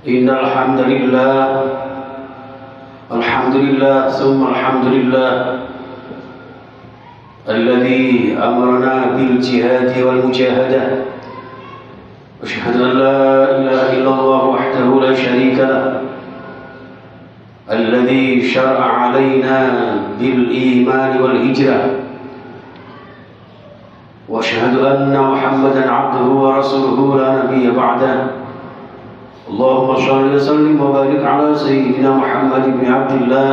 إن الحمد لله ثم الحمد لله الذي أمرنا بالجهاد والمجاهدة. أشهد أن لا إله إلا الله وحده لا شريك له الذي شرع علينا بالإيمان والهجرة. وأشهد أن محمدا عبده ورسوله لا نبي بعده. اللهم صل وسلم وبارك على سيدنا محمد بن عبد الله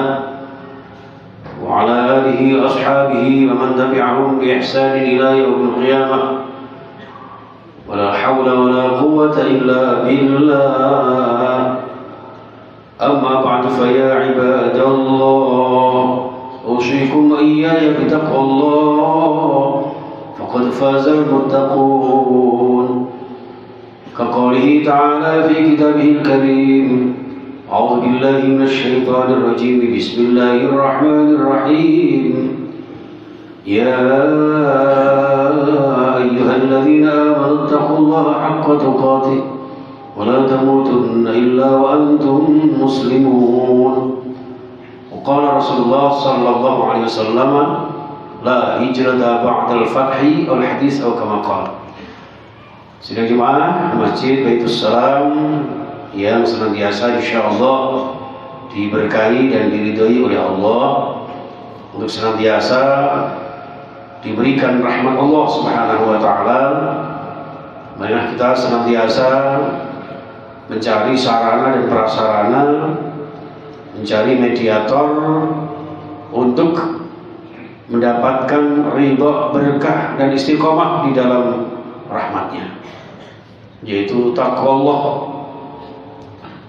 وعلى آله وأصحابه ومن تبعهم بإحسان إلى يوم القيامة. ولا حول ولا قوة إلا بالله. أما بعد فيا عباد الله أوصيكم وإياي بتقوى الله فقد فاز المتقون. كقوله تعالى في كتابه الكريم: أعوذ بالله من الشيطان الرجيم. بسم الله الرحمن الرحيم. يا أيها الذين آمنوا اتقوا الله حق تقاته ولا تموتن إلا وأنتم مسلمون. وقال رسول الله صلى الله عليه وسلم: لا هجرة بعد الفتح. والحديث أو كما قال. Sidang jemaah Masjid Baitul Salam yang senantiasa insyaallah diberkahi dan diridhoi oleh Allah, untuk senantiasa diberikan rahmat Allah Subhanahu wa taala. Marilah kita senantiasa mencari sarana dan prasarana, mencari mediator untuk mendapatkan ridha, berkah dan istiqomah di dalam rahmatnya, yaitu taqwa Allah.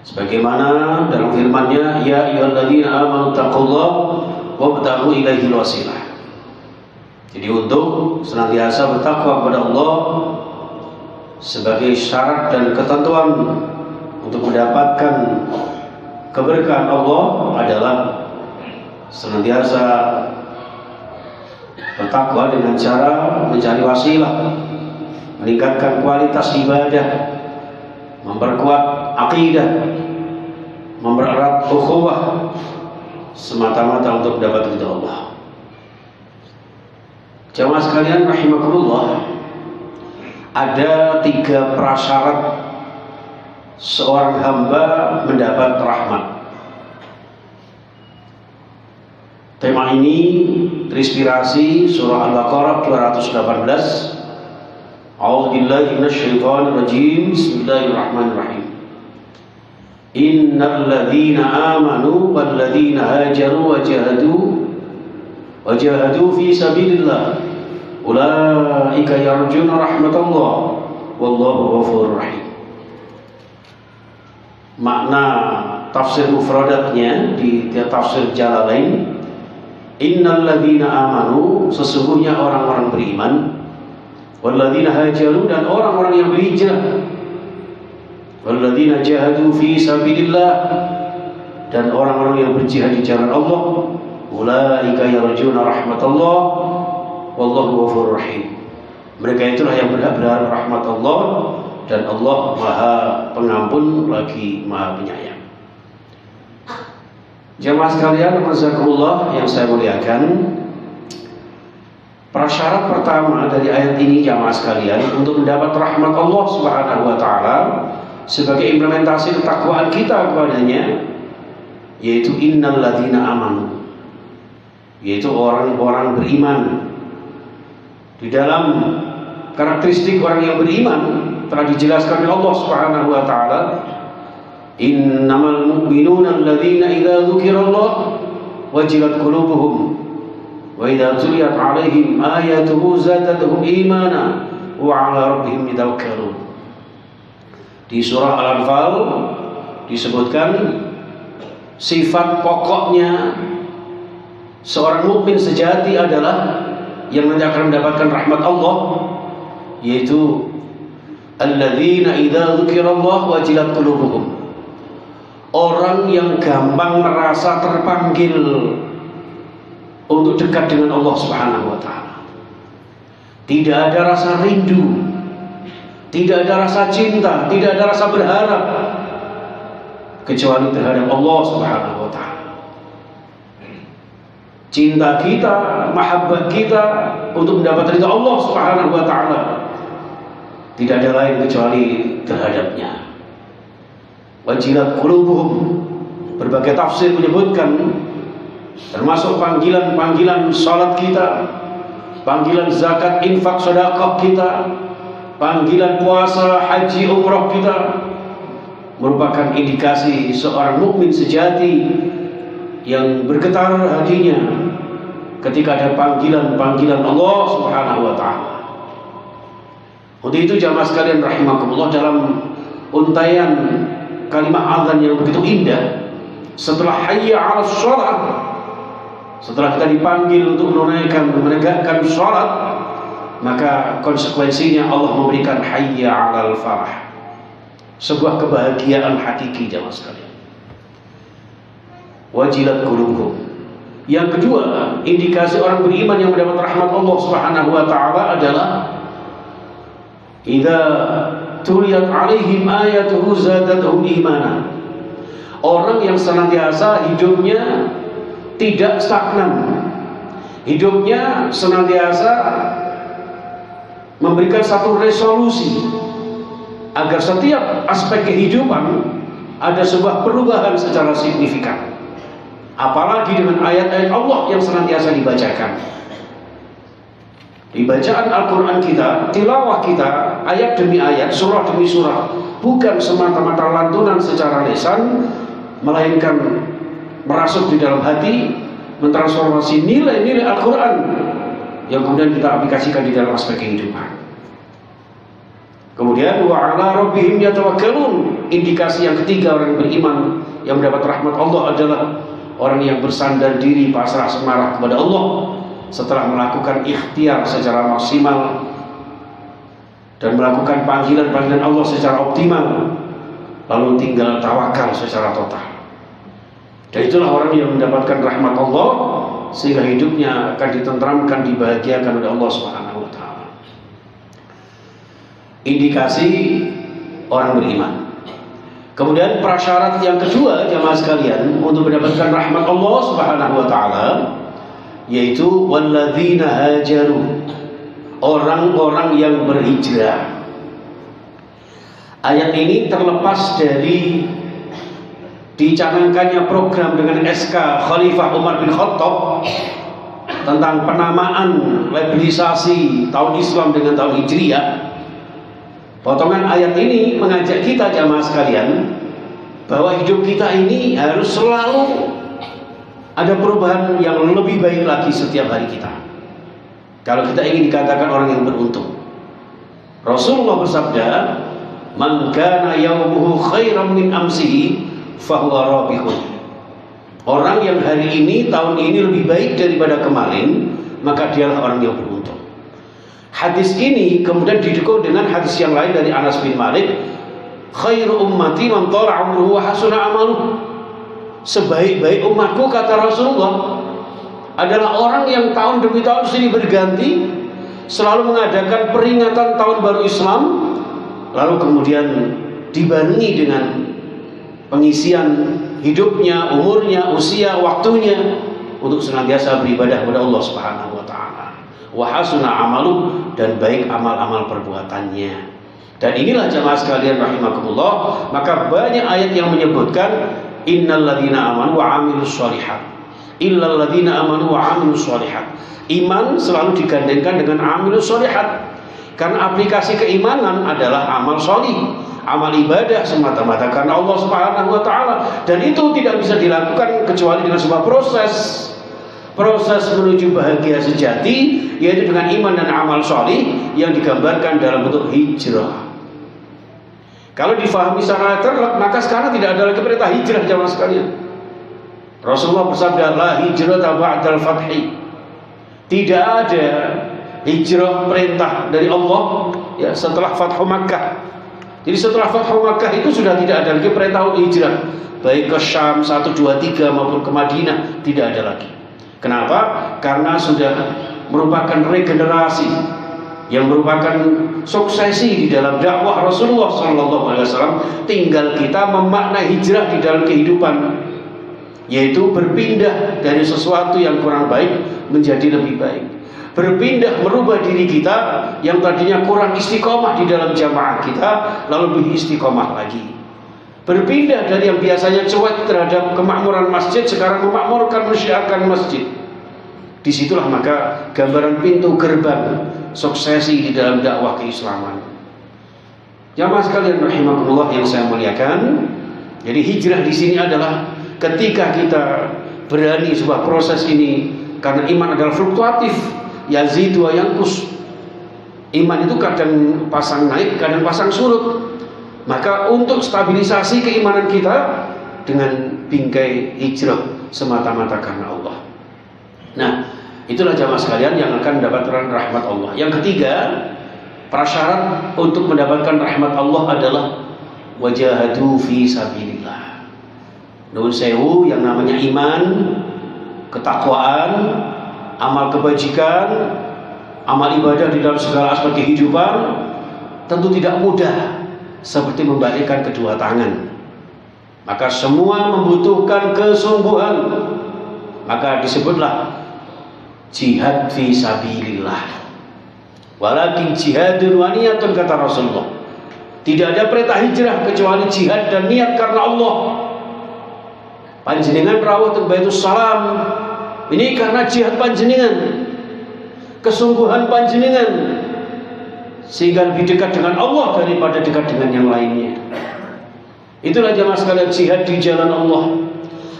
Sebagaimana dalam firman-Nya, ya ayyuhalladzina amanu taqullaha wabtaghu ilaihil wasilah. Jadi untuk senantiasa bertakwa kepada Allah sebagai syarat dan ketentuan untuk mendapatkan keberkahan Allah adalah senantiasa bertakwa dengan cara mencari wasilah, meningkatkan kualitas ibadah, memperkuat akidah, mempererat ukhuwah, semata-mata untuk mendapat ridha Allah. Jamaah sekalian rahimakumullah, ada 3 prasyarat seorang hamba mendapat rahmat. Tema ini terinspirasi surah Al-Baqarah 218. A'udzu billahi minasyaitonir rajim. Bismillahirrahmanirrahim. Innal ladzina amanu wal ladzina hajaru wa jahadu fi sabilillah ulaika yarjuna rahmatallah wallahu ghafurur rahim. Makna tafsir mufradatnya di tafsir Jalalain, innal ladzina amanu, sesungguhnya orang-orang beriman, walladzina hajaru, dan orang-orang yang berhijrah, walladzina jahadu fi sabilillah, dan orang-orang yang berjihad di jalan Allah, ulaika yarjuna rahmatallah wallahu ghafurur rahim. Mereka itulah yang berhak rahmat Allah, dan Allah Maha Pengampun lagi Maha Penyayang. Jamaah sekalian rahimakumullah yang saya muliakan, prasyarat pertama dari ayat ini jamaah sekalian untuk mendapat rahmat Allah Subhanahu wa taala sebagai implementasi ketakwaan kita kepadanya, yaitu innal ladzina amanu, yaitu orang-orang beriman. Di dalam karakteristik orang yang beriman telah dijelaskan oleh Allah Subhanahu wa taala, innamal mu'minuna alladzina idza dzukirallah wajilat qulubuhum wa idza tuliyat 'alaihim ayatuhu zadatuhum imana wa 'ala rabbihim yatawakkalun. Di surah Al-Anfal disebutkan sifat pokoknya seorang mukmin sejati adalah yang nanti akan mendapatkan rahmat Allah, yaitu alladzina idza dzukirallah wajilat qulubuhum, orang yang gampang merasa terpanggil untuk dekat dengan Allah Subhanahu wa taala. Tidak ada rasa rindu, tidak ada rasa cinta, tidak ada rasa berharap, kecuali terhadap Allah Subhanahu wa taala. Cinta kita, mahabbah kita untuk mendapat ridha Allah Subhanahu wa taala tidak ada lain kecuali terhadapnya. Wajilat qulubuhum, berbagai tafsir menyebutkan termasuk panggilan-panggilan salat kita, panggilan zakat, infak, sedekah kita, panggilan puasa, haji, umrah kita merupakan indikasi seorang mukmin sejati yang bergetar hatinya ketika ada panggilan-panggilan Allah Subhanahu wa taala. Untuk itu jamaah sekalian rahimakumullah, dalam untaian kalimat azan yang begitu indah, setelah hayya 'alas shalah, setelah kita dipanggil untuk menegakkan salat, maka konsekuensinya Allah memberikan hayya 'alal farah, sebuah kebahagiaan hakiki jamaah sekalian. Wajilat qulubuhum. Yang kedua, indikasi orang beriman yang mendapat rahmat Allah Subhanahu wa taala adalah idza tuliyat 'alaihim ayatuhu zadatuhum imana. Orang yang senantiasa hidupnya tidak stagnan, hidupnya senantiasa memberikan satu resolusi agar setiap aspek kehidupan ada sebuah perubahan secara signifikan. Apalagi dengan ayat-ayat Allah yang senantiasa dibacakan. Di bacaan Al-Quran kita, tilawah kita, ayat demi ayat, surah demi surah, bukan semata-mata lantunan secara lisan, melainkan merasuk di dalam hati, mentransformasi nilai-nilai Al-Quran yang kemudian kita aplikasikan di dalam aspek kehidupan. Kemudian wa 'ala rabbihim yatawakkalun. Indikasi yang ketiga orang beriman yang mendapat rahmat Allah adalah orang yang bersandar diri pasrah semarah kepada Allah setelah melakukan ikhtiar secara maksimal dan melakukan panggilan-panggilan Allah secara optimal, lalu tinggal tawakal secara total. Dan itulah orang yang mendapatkan rahmat Allah sehingga hidupnya akan ditentramkan, dibahagiakan oleh Allah Subhanahu wa taala. Indikasi orang beriman. Kemudian prasyarat yang kedua jamaah sekalian untuk mendapatkan rahmat Allah Subhanahu wa taala yaitu walladzina hajaru, orang-orang yang berhijrah. Ayat ini terlepas dari dicanangkannya program dengan SK Khalifah Umar bin Khattab tentang penamaan labelisasi tahun Islam dengan tahun Hijriah. Potongan ayat ini mengajak kita jamaah sekalian bahwa hidup kita ini harus selalu ada perubahan yang lebih baik lagi setiap hari kita. Kalau kita ingin dikatakan orang yang beruntung, Rasulullah bersabda, "Man kana yaumuhu khairan min amsihi fahuwa rabihun." Orang yang hari ini, tahun ini lebih baik daripada kemarin, maka dialah orang yang beruntung. Hadis ini kemudian didukung dengan hadis yang lain dari Anas bin Malik, "Khairu ummati man tala 'umruhu wa hasuna 'amaluhu." Sebaik-baik umatku, kata Rasulullah, adalah orang yang tahun demi tahun silih berganti selalu mengadakan peringatan tahun baru Islam, lalu kemudian dibarengi dengan pengisian hidupnya, umurnya, usia, waktunya untuk senantiasa beribadah kepada Allah Subhanahu wa taala. Wa hasuna 'amaluhu, dan baik amal-amal perbuatannya. Dan inilah jamaah sekalian rahimakumullah, maka banyak ayat yang menyebutkan innal ladzina amanu wa 'amilus shalihat, illal ladzina amanu wa 'amilus shalihat. Iman selalu digandengkan dengan 'amilus shalihat, karena aplikasi keimanan adalah amal sholih, amal ibadah semata-mata karena Allah Subhanahu wa taala, dan itu tidak bisa dilakukan kecuali dengan sebuah proses menuju bahagia sejati, yaitu dengan iman dan amal sholih yang digambarkan dalam bentuk hijrah. Kalau difahami secara terlek, maka sekarang tidak ada lagi perintah hijrah jamaah sekalian. Rasulullah bersabda, "La hijrata ba'dal fathi." Tidak ada hijrah perintah dari Allah ya setelah Fathu Makkah. Jadi setelah Fathu Makkah itu sudah tidak ada lagi perintah hijrah, baik ke Syam 1, 2, 3 maupun ke Madinah, tidak ada lagi. Kenapa? Karena sudah merupakan regenerasi yang merupakan suksesi di dalam dakwah Rasulullah SAW. Tinggal kita memaknai hijrah di dalam kehidupan, yaitu berpindah dari sesuatu yang kurang baik menjadi lebih baik. Berpindah merubah diri kita yang tadinya kurang istiqomah di dalam jamaah kita, lalu lebih istiqomah lagi. Berpindah dari yang biasanya cuek terhadap kemakmuran masjid, sekarang memakmurkan, mensyiarkan masjid. Disitulah maka gambaran pintu gerbang suksesi di dalam dakwah keislaman. Jamaah sekalian rahimakumullah yang saya muliakan, jadi hijrah di sini adalah ketika kita berani sebuah proses ini, karena iman adalah fluktuatif, yazidu wa yanqus. Iman itu kadang pasang naik, kadang pasang surut. Maka untuk stabilisasi keimanan kita dengan bingkai hijrah semata-mata karena Allah. Nah, itulah jamaah sekalian yang akan mendapatkan rahmat Allah. Yang ketiga, prasyarat untuk mendapatkan rahmat Allah adalah wajahadu fi sabilillah. Nuwun sewu, yang namanya iman, ketakwaan, amal kebajikan, amal ibadah di dalam segala aspek kehidupan tentu tidak mudah seperti membalikkan kedua tangan. Maka semua membutuhkan kesungguhan. Maka disebutlah jihad fi sabilillah. Walakin jihadun wa niyatun, kata Rasulullah. Tidak ada perintah hijrah kecuali jihad dan niat karena Allah. Panjenengan rawuh teng Baitus Salam ini karena jihad panjenengan, kesungguhan panjenengan, sehingga lebih dekat dengan Allah daripada dekat dengan yang lainnya. Itulah jamaah sekalian jihad di jalan Allah.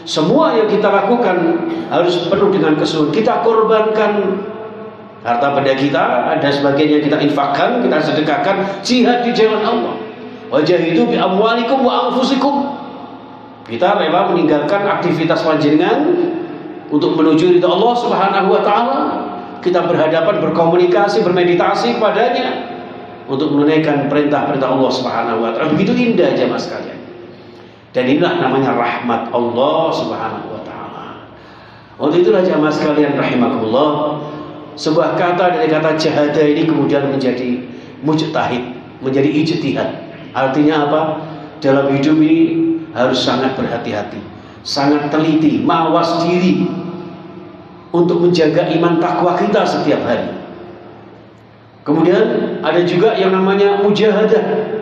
Semua yang kita lakukan harus penuh dengan kesungguhan. Kita korbankan harta benda kita, ada sebagian yang kita infakkan, kita sedekahkan, jihad di jalan Allah. Wajahidu bi amwalikum wa anfusikum. Kita rela meninggalkan aktivitas panjenengan untuk menuju ridha Allah Subhanahu wa taala. Kita berhadapan, berkomunikasi, bermeditasi padanya untuk menunaikan perintah-perintah Allah Subhanahu wa taala. Begitu indah jemaah sekalian. Dan inilah namanya rahmat Allah Subhanahu wa taala. Untuk itulah jemaah sekalian rahimakumullah, sebuah kata dari kata jahada ini kemudian menjadi mujtahid, menjadi ijtihad. Artinya apa? Dalam hidup ini harus sangat berhati-hati, sangat teliti, mawas diri untuk menjaga iman takwa kita setiap hari. Kemudian ada juga yang namanya mujahadah.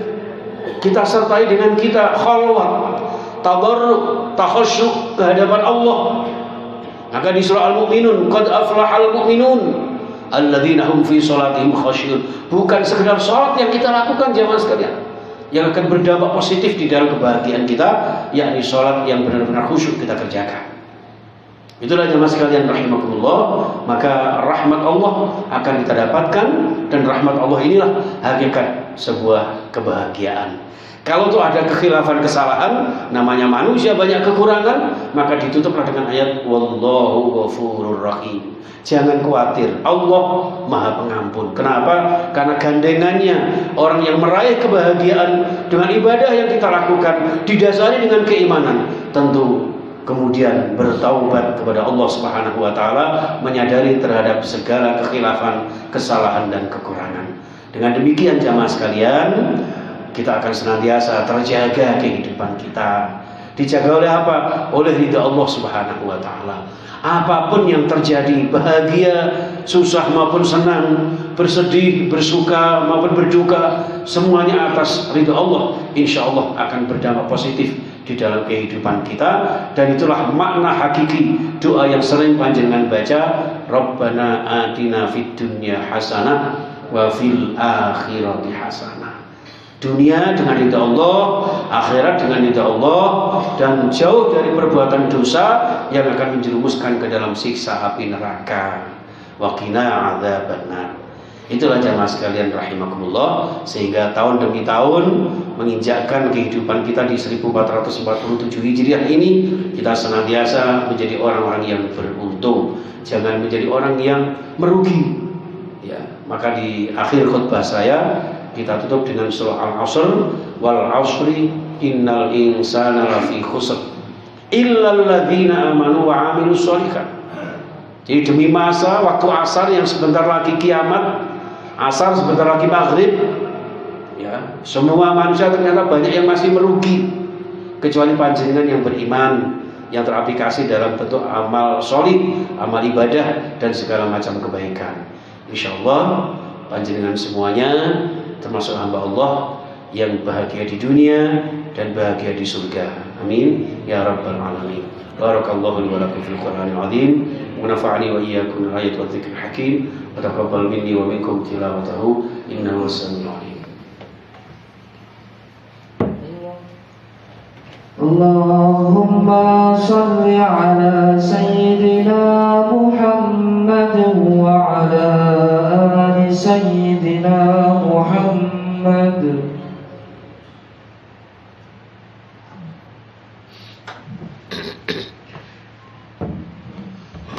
Kita sertai dengan kita khalwat, tadarruk, takhasyuk ke hadapan Allah. Maka di surah Al-Mu'minun, qad aflahal mu'minun alladzina hum fi shalatihim khasyiyun. Bukan sekedar salat yang kita lakukan jemaah sekalian, yang akan berdampak positif di dalam kebahagiaan kita, yakni salat yang benar-benar khusyuk kita kerjakan. Itulah jemaah sekalian rahimakumullah. Maka rahmat Allah akan kita dapatkan, dan rahmat Allah inilah hakikat sebuah kebahagiaan. Kalau tuh ada kekhilafan, kesalahan, namanya manusia banyak kekurangan, maka ditutuplah dengan ayat wallahu ghafurur rahim. Jangan khawatir, Allah Maha Pengampun. Kenapa? Karena gandengannya orang yang meraih kebahagiaan dengan ibadah yang kita lakukan didasari dengan keimanan, tentu kemudian bertaubat kepada Allah Subhanahu wa taala, menyadari terhadap segala kekhilafan, kesalahan dan kekurangan. Dengan demikian jamaah sekalian, kita akan senantiasa terjaga kehidupan kita. Dijaga oleh apa? Oleh ridha Allah Subhanahu wa taala. Apapun yang terjadi, bahagia, susah maupun senang, bersedih, bersuka maupun berduka, semuanya atas ridha Allah, insya Allah akan berdampak positif di dalam kehidupan kita. Dan itulah makna hakiki doa yang sering panjenengan baca, Rabbana atina fid dunya hasanah wa fil akhirati hasanah. Dunia dengan ridha Allah, akhirat dengan ridha Allah, dan jauh dari perbuatan dosa yang akan menjerumuskan ke dalam siksa api neraka. Wa qina adzabannar. Itulah jamaah sekalian rahimakumullah, sehingga tahun demi tahun menginjakkan kehidupan kita di 1447 Hijriah ini, kita senantiasa menjadi orang-orang yang beruntung, jangan menjadi orang yang merugi. Ya, maka di akhir khutbah saya kita tutup dengan surah Al-Asr, wal 'asri innal insana lafi khusr illal ladzina amanu wa 'amilus shalihat. Jadi demi masa waktu asar yang sebentar lagi kiamat, asar sebentar lagi maghrib. Ya, semua manusia ternyata banyak yang masih merugi, kecuali panjenengan yang beriman, yang teraplikasi dalam bentuk amal solid, amal ibadah dan segala macam kebaikan. Insyaallah panjenengan semuanya termasuk hamba Allah yang bahagia di dunia dan bahagia di surga. Amin ya rabbal alamin. Barakallahu li wa lakum fil Qur'anil azim wa nafa'ani wa iyyakum bil ayati wa dzikril hakim wa taqabbal minni wa minkum tilawatahu innahu as-sami'ul alim. Allahumma salli ala sayyidina Muhammad wa ala ali sayyidina Muhammad.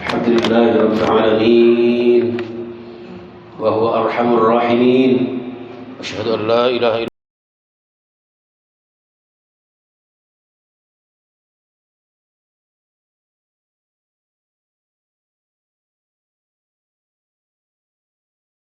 Alhamdulillahi rabbil alamin wa huwa arhamur rahimin. Asyhadu an la ilaha